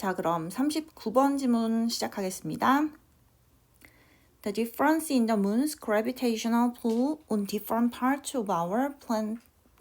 자, 그럼 39번 지문 시작하겠습니다. The difference in the moon's gravitational pull on different parts of our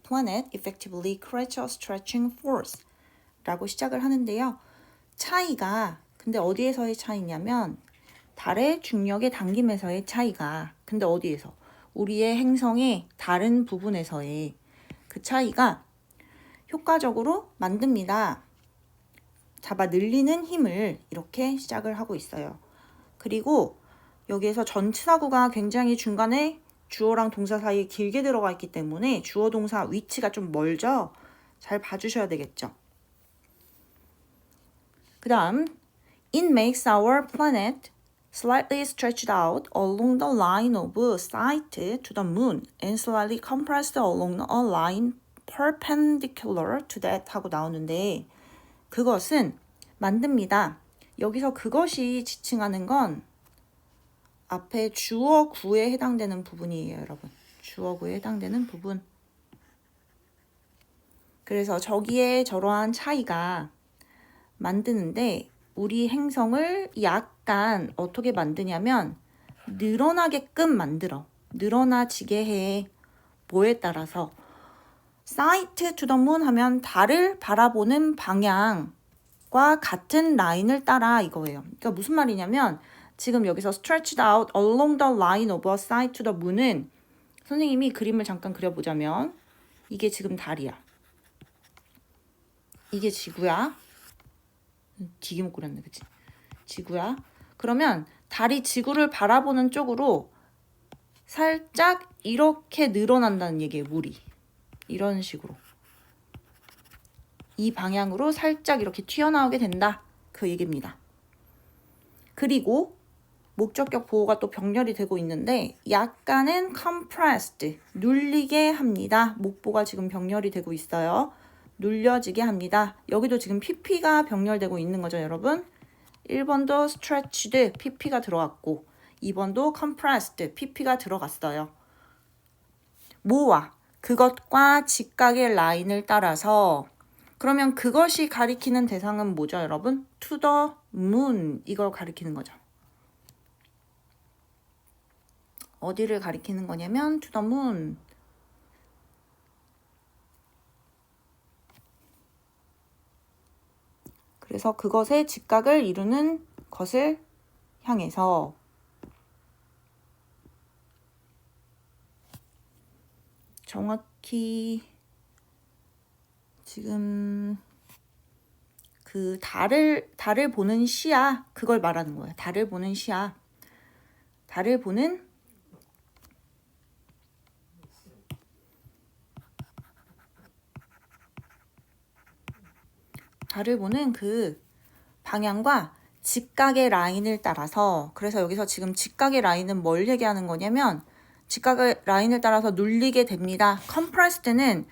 planet effectively creates a stretching force 라고 시작을 하는데요. 차이가 근데 어디에서의 차이냐면 달의 중력의 당김에서의 차이가 근데 어디에서? 우리의 행성의 다른 부분에서의 그 차이가 효과적으로 만듭니다. 잡아 늘리는 힘을 이렇게 시작을 하고 있어요. 그리고 여기에서 전치사구가 굉장히 중간에 주어랑 동사 사이에 길게 들어가 있기 때문에 주어 동사 위치가 좀 멀죠? 잘 봐주셔야 되겠죠? 그 다음 It makes our planet slightly stretched out along the line of sight to the moon and slightly compressed along a line perpendicular to that 하고 나오는데 그것은 만듭니다. 여기서 그것이 지칭하는 건 앞에 주어 구에 해당되는 부분이에요, 여러분. 주어 구에 해당되는 부분. 그래서 저기에 저러한 차이가 만드는데 우리 행성을 약간 어떻게 만드냐면 늘어나게끔 만들어. 늘어나지게 해. 뭐에 따라서 sight to the moon 하면 달을 바라보는 방향과 같은 라인을 따라 이거예요. 그러니까 무슨 말이냐면 지금 여기서 stretched out along the line of sight to the moon은 선생님이 그림을 잠깐 그려보자면 이게 지금 달이야. 이게 지구야. 되게 못 그렸네, 그치? 지구야. 그러면 달이 지구를 바라보는 쪽으로 살짝 이렇게 늘어난다는 얘기예요, 물이. 이런 식으로. 이 방향으로 살짝 이렇게 튀어나오게 된다. 그 얘기입니다. 그리고 목적격 보호가 또 병렬이 되고 있는데 약간은 compressed, 눌리게 합니다. 목보가 지금 병렬이 되고 있어요. 눌려지게 합니다. 여기도 지금 pp가 병렬되고 있는 거죠, 여러분. 1번도 stretched, pp가 들어갔고 2번도 compressed, pp가 들어갔어요. 뭐와? 그것과 직각의 라인을 따라서 그러면 그것이 가리키는 대상은 뭐죠, 여러분? to the moon, 이걸 가리키는 거죠. 어디를 가리키는 거냐면 to the moon. 그래서 그것의 직각을 이루는 것을 향해서 정확히 지금 그 달을 보는 시야, 그걸 말하는 거예요. 달을 보는 시야. 달을 보는 그 방향과 직각의 라인을 따라서 그래서 여기서 지금 직각의 라인은 뭘 얘기하는 거냐면 직각의 라인을 따라서 눌리게 됩니다. compressed는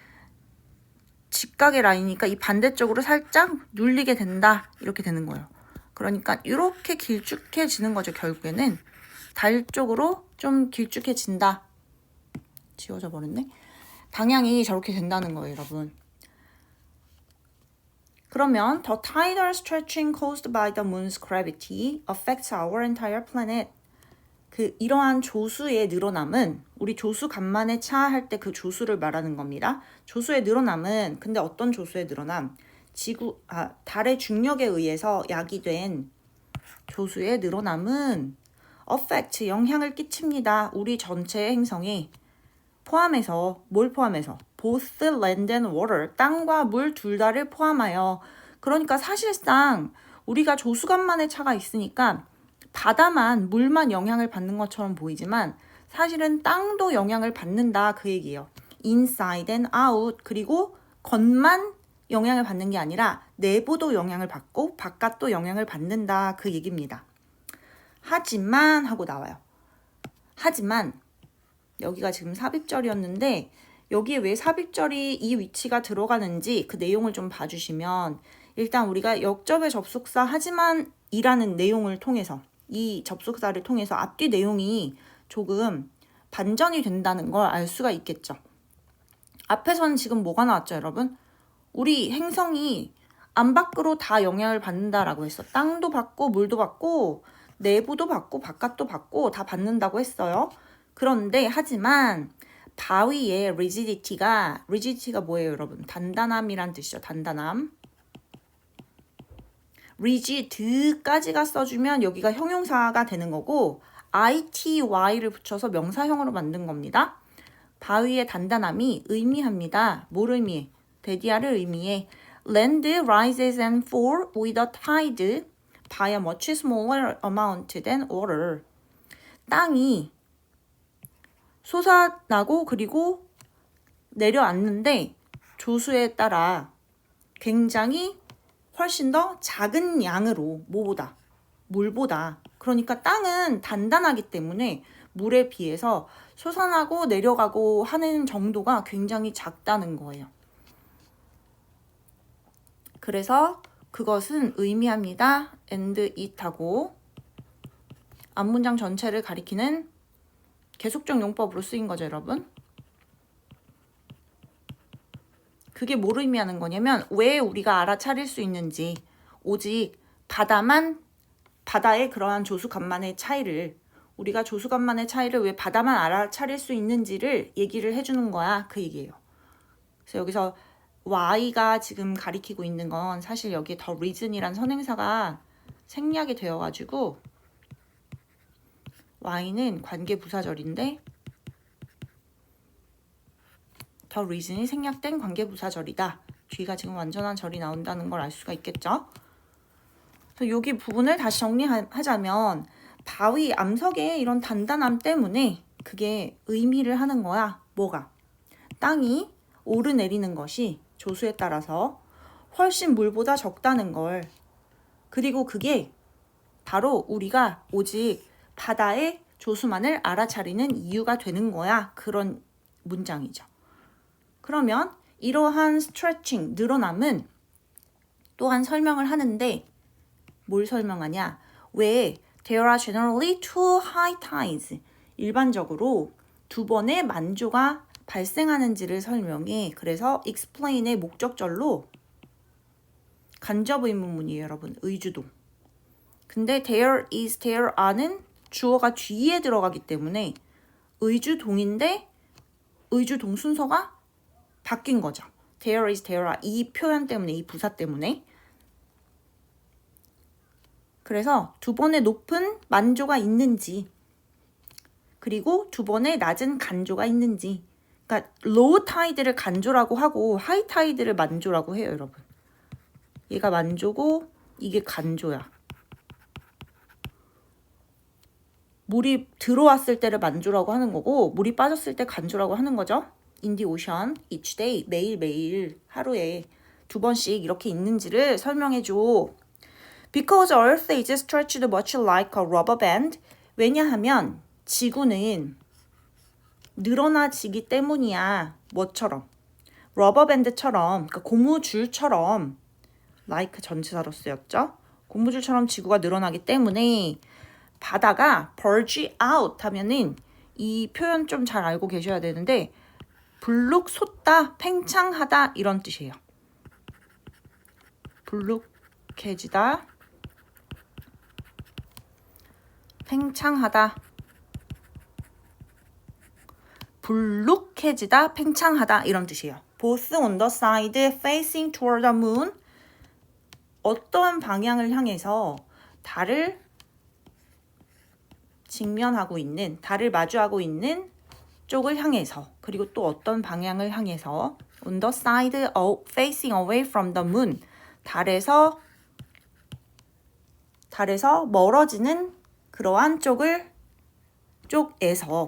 직각의 라인이니까 이 반대쪽으로 살짝 눌리게 된다. 이렇게 되는 거예요. 그러니까 이렇게 길쭉해지는 거죠. 결국에는 달 쪽으로 좀 길쭉해진다. 지워져 버렸네. 방향이 저렇게 된다는 거예요, 여러분. 그러면 the tidal stretching caused by the moon's gravity affects our entire planet. 그 이러한 조수의 늘어남은 우리 조수 간만에 차 할 때 그 조수를 말하는 겁니다. 조수의 늘어남은 근데 어떤 조수의 늘어남? 달의 중력에 의해서 야기된 조수의 늘어남은 affect, 영향을 끼칩니다. 우리 전체 행성에 포함해서 뭘 포함해서? both land and water, 땅과 물 둘 다를 포함하여. 그러니까 사실상 우리가 조수간만의 차가 있으니까 바다만 물만 영향을 받는 것처럼 보이지만 사실은 땅도 영향을 받는다 그 얘기예요. inside and out. 그리고 겉만 영향을 받는 게 아니라 내부도 영향을 받고 바깥도 영향을 받는다 그 얘기입니다. 하지만 하고 나와요. 하지만 여기가 지금 삽입절이었는데 여기에 왜 삽입절이 이 위치가 들어가는지 그 내용을 좀 봐주시면 일단 우리가 역접의 접속사 하지만 이라는 내용을 통해서 이 접속사를 통해서 앞뒤 내용이 조금 반전이 된다는 걸 알 수가 있겠죠. 앞에서는 지금 뭐가 나왔죠, 여러분? 우리 행성이 안 밖으로 다 영향을 받는다라고 했어. 땅도 받고 물도 받고 내부도 받고 바깥도 받고 다 받는다고 했어요. 그런데 하지만 바위의 rigidity가 뭐예요, 여러분? 단단함이란 뜻이죠. 단단함. rigid까지가 써주면 여기가 형용사가 되는 거고 ity를 붙여서 명사형으로 만든 겁니다. 바위의 단단함이 의미합니다. 뭘 의미해? 데디아를 의미해. Land rises and falls with a tide by a much smaller amount than water. 땅이 솟아나고 그리고 내려앉는데 조수에 따라 굉장히 훨씬 더 작은 양으로 뭐보다? 물보다. 그러니까 땅은 단단하기 때문에 물에 비해서 솟아나고 내려가고 하는 정도가 굉장히 작다는 거예요. 그래서 그것은 의미합니다. and it하고 앞문장 전체를 가리키는 계속적 용법으로 쓰인 거죠, 여러분. 그게 뭘 의미하는 거냐면 왜 우리가 알아차릴 수 있는지 오직 바다의 그러한 조수간만의 차이를 우리가 조수간만의 차이를 왜 바다만 알아차릴 수 있는지를 얘기를 해주는 거야. 그 얘기예요. 그래서 여기서 Y가 지금 가리키고 있는 건 사실 여기에 더 reason이란 선행사가 생략이 되어가지고 Y는 관계부사절인데 더 reason이 생략된 관계부사절이다. 뒤가 지금 완전한 절이 나온다는 걸 알 수가 있겠죠. 그래서 여기 부분을 다시 정리하자면 바위 암석의 이런 단단함 때문에 그게 의미를 하는 거야. 뭐가? 땅이 오르내리는 것이 조수에 따라서 훨씬 물보다 적다는 걸. 그리고 그게 바로 우리가 오직 바다의 조수만을 알아차리는 이유가 되는 거야. 그런 문장이죠. 그러면 이러한 스트레칭, 늘어남은 또한 설명을 하는데 뭘 설명하냐? 왜 there are generally two high tides. 일반적으로 두 번의 만조가 발생하는지를 설명해. 그래서 explain의 목적절로 간접 의문문이에요, 여러분. 의주동. 근데 there is, there are는 주어가 뒤에 들어가기 때문에 의주동인데 의주동 순서가 바뀐 거죠. there is, there are 이 표현 때문에, 이 부사 때문에. 그래서 두 번의 높은 만조가 있는지 그리고 두 번의 낮은 간조가 있는지. 그러니까 로우 타이드를 간조라고 하고 하이 타이드를 만조라고 해요, 여러분. 얘가 만조고 이게 간조야. 물이 들어왔을 때를 만조라고 하는 거고 물이 빠졌을 때 간조라고 하는 거죠. In the ocean, each day, 매일매일 하루에 두 번씩 이렇게 있는지를 설명해줘. Because Earth is stretched much like a rubber band. 왜냐하면 지구는 늘어나지기 때문이야. 뭐처럼? 러버밴드처럼, 그러니까 고무줄처럼 like 전치사로 쓰였죠. 고무줄처럼 지구가 늘어나기 때문에 바다가 bulge out 하면은 이 표현 좀 잘 알고 계셔야 되는데 불룩 솟다, 팽창하다 이런 뜻이에요. 불룩해지다, 팽창하다. 불룩해지다, 팽창하다 이런 뜻이에요. Both on the side facing toward the moon. 어떠한 방향을 향해서 달을 직면하고 있는, 달을 마주하고 있는 쪽을 향해서 그리고 또 어떤 방향을 향해서 on the side facing away from the moon. 달에서 멀어지는 그러한 쪽에서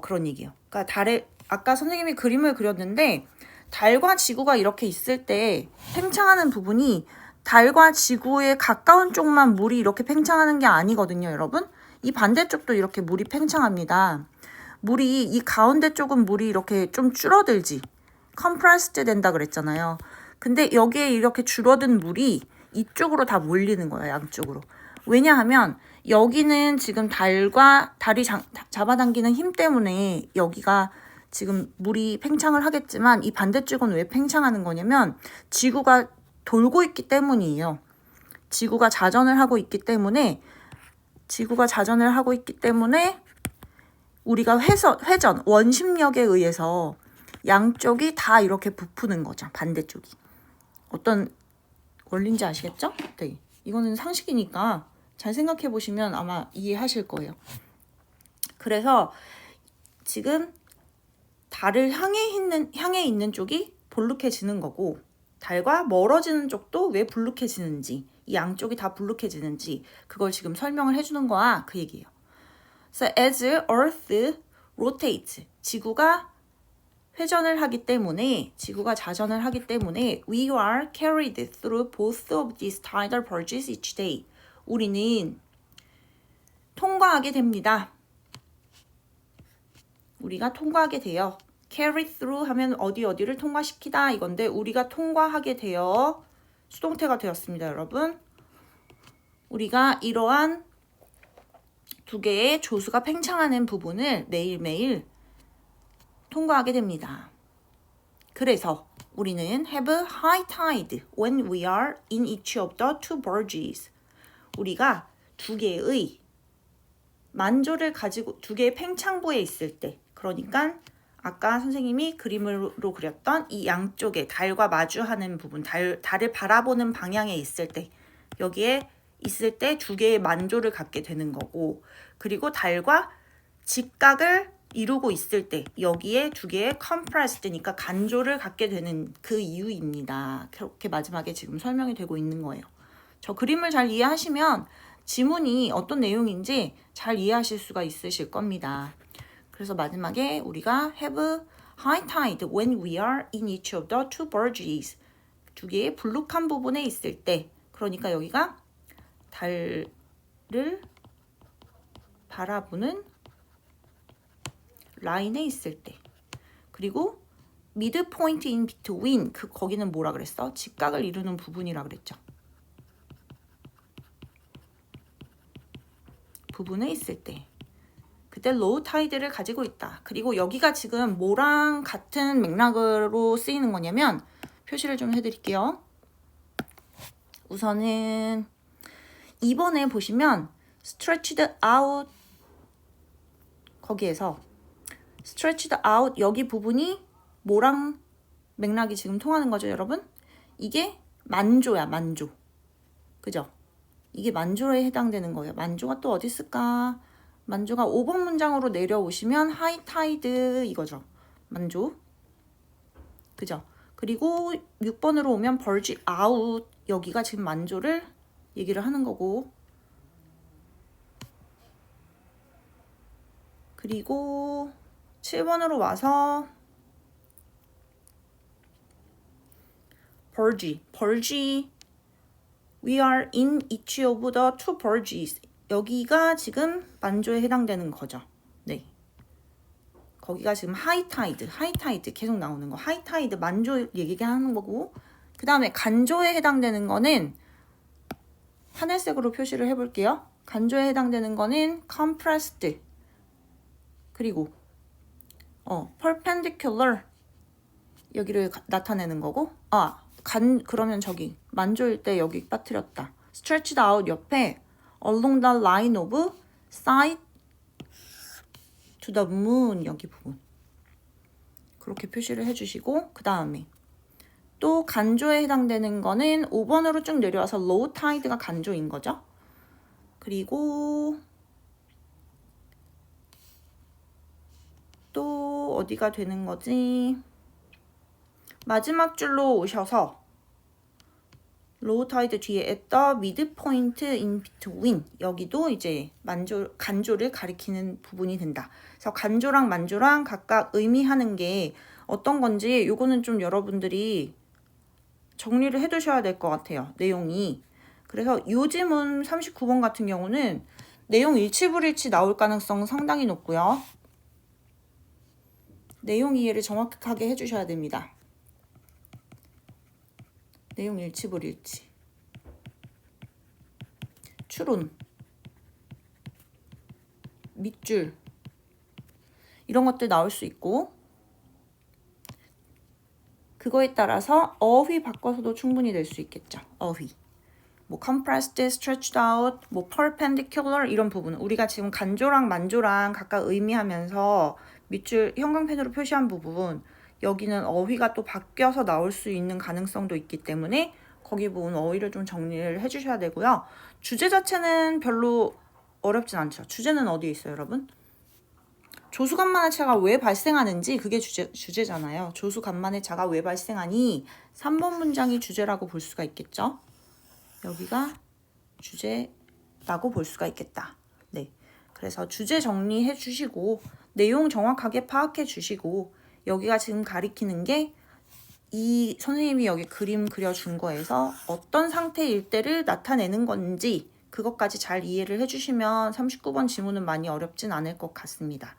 그런 얘기예요. 그러니까 달에 아까 선생님이 그림을 그렸는데 달과 지구가 이렇게 있을 때 팽창하는 부분이 달과 지구에 가까운 쪽만 물이 이렇게 팽창하는 게 아니거든요, 여러분. 이 반대쪽도 이렇게 물이 팽창합니다. 물이 이 가운데 쪽은 물이 이렇게 좀 줄어들지. compressed 된다 그랬잖아요. 근데 여기에 이렇게 줄어든 물이 이쪽으로 다 몰리는 거예요, 양쪽으로. 왜냐하면 여기는 지금 달이 잡아당기는 힘 때문에 여기가 지금 물이 팽창을 하겠지만 이 반대쪽은 왜 팽창하는 거냐면 지구가 돌고 있기 때문이에요. 지구가 자전을 하고 있기 때문에 우리가 회전, 원심력에 의해서 양쪽이 다 이렇게 부푸는 거죠. 반대쪽이. 어떤 원리인지 아시겠죠? 네. 이거는 상식이니까 잘 생각해 보시면 아마 이해하실 거예요. 그래서 지금 달을 향해 있는 쪽이 볼록해지는 거고, 달과 멀어지는 쪽도 왜 볼록해지는지, 이 양쪽이 다 볼록해지는지 그걸 지금 설명을 해주는 거야, 그 얘기예요. So as Earth rotates, 지구가 자전을 하기 때문에 we are carried through both of these tidal purges each day. 우리는 통과하게 됩니다. 우리가 통과하게 돼요. carry through 하면 어디를 통과시키다 이건데, 우리가 통과하게 되어 수동태가 되었습니다, 여러분. 우리가 이러한 두 개의 조수가 팽창하는 부분을 매일매일 통과하게 됩니다. 그래서 우리는 have high tide when we are in each of the two verges. 우리가 두 개의 만조를 가지고 두 개의 팽창부에 있을 때, 그러니까 아까 선생님이 그림으로 그렸던 이 양쪽에 달과 마주하는 부분, 달을 바라보는 방향에 있을 때, 여기에 있을 때 두 개의 만조를 갖게 되는 거고, 그리고 달과 직각을 이루고 있을 때 여기에 두 개의 compressed니까 간조를 갖게 되는 그 이유입니다. 그렇게 마지막에 지금 설명이 되고 있는 거예요. 저 그림을 잘 이해하시면 지문이 어떤 내용인지 잘 이해하실 수가 있으실 겁니다. 그래서 마지막에 우리가 have high tide when we are in each of the two verges. 두 개의 불룩한 부분에 있을 때, 그러니까 여기가 달을 바라보는 라인에 있을 때, 그리고 midpoint in between, 거기는 뭐라 그랬어? 직각을 이루는 부분이라 그랬죠. 부분에 있을 때, 그때 low tide를 가지고 있다. 그리고 여기가 지금 뭐랑 같은 맥락으로 쓰이는 거냐면, 표시를 좀 해드릴게요. 우선은 2번에 보시면 stretched out, 거기에서 stretched out, 여기 부분이 뭐랑 맥락이 지금 통하는 거죠, 여러분? 이게 만조야, 만조. 그죠? 이게 만조에 해당되는 거예요. 만조가 또 어디 있을까? 만조가 5번 문장으로 내려오시면 high tide 이거죠. 만조. 그죠? 그리고 6번으로 오면 벌지 out, 여기가 지금 만조를 얘기를 하는 거고, 그리고 7번으로 와서 벌지 we are in each of the two verges, 여기가 지금 만조에 해당되는 거죠. 네. 거기가 지금 high tide 계속 나오는 거. high tide 만조 얘기하는 거고, 그 다음에 간조에 해당되는 거는 하늘색으로 표시를 해볼게요. 간조에 해당되는 거는 compressed, 그리고 perpendicular, 여기를 나타내는 거고, 그러면 저기 만조일 때 여기 빠뜨렸다. stretched out 옆에 along the line of sight to the moon, 여기 부분 그렇게 표시를 해주시고, 그 다음에 또 간조에 해당되는 거는 5번으로 쭉 내려와서 low tide가 간조인 거죠. 그리고 또 어디가 되는 거지? 마지막 줄로 오셔서 low tide 뒤에 at the midpoint in between, 여기도 이제 간조를 가리키는 부분이 된다. 그래서 간조랑 만조랑 각각 의미하는 게 어떤 건지 요거는 좀 여러분들이 정리를 해두셔야 될 것 같아요, 내용이. 그래서 요즘은 39번 같은 경우는 내용 일치불일치 나올 가능성 상당히 높고요. 내용 이해를 정확하게 해주셔야 됩니다. 내용 일치불일치, 추론, 밑줄, 이런 것들 나올 수 있고, 그거에 따라서 어휘 바꿔서도 충분히 될 수 있겠죠. 어휘. 뭐 compressed, stretched out, 뭐 perpendicular 이런 부분은 우리가 지금 간조랑 만조랑 각각 의미하면서 밑줄 형광펜으로 표시한 부분 여기는 어휘가 또 바뀌어서 나올 수 있는 가능성도 있기 때문에 거기 부분 어휘를 좀 정리를 해주셔야 되고요. 주제 자체는 별로 어렵진 않죠. 주제는 어디에 있어요, 여러분? 조수간만의 차가 왜 발생하는지 그게 주제잖아요. 조수간만의 차가 왜 발생하니? 3번 문장이 주제라고 볼 수가 있겠죠. 여기가 주제라고 볼 수가 있겠다. 네. 그래서 주제 정리해 주시고 내용 정확하게 파악해 주시고 여기가 지금 가리키는 게 이 선생님이 여기 그림 그려준 거에서 어떤 상태일 때를 나타내는 건지 그것까지 잘 이해를 해주시면 39번 지문은 많이 어렵진 않을 것 같습니다.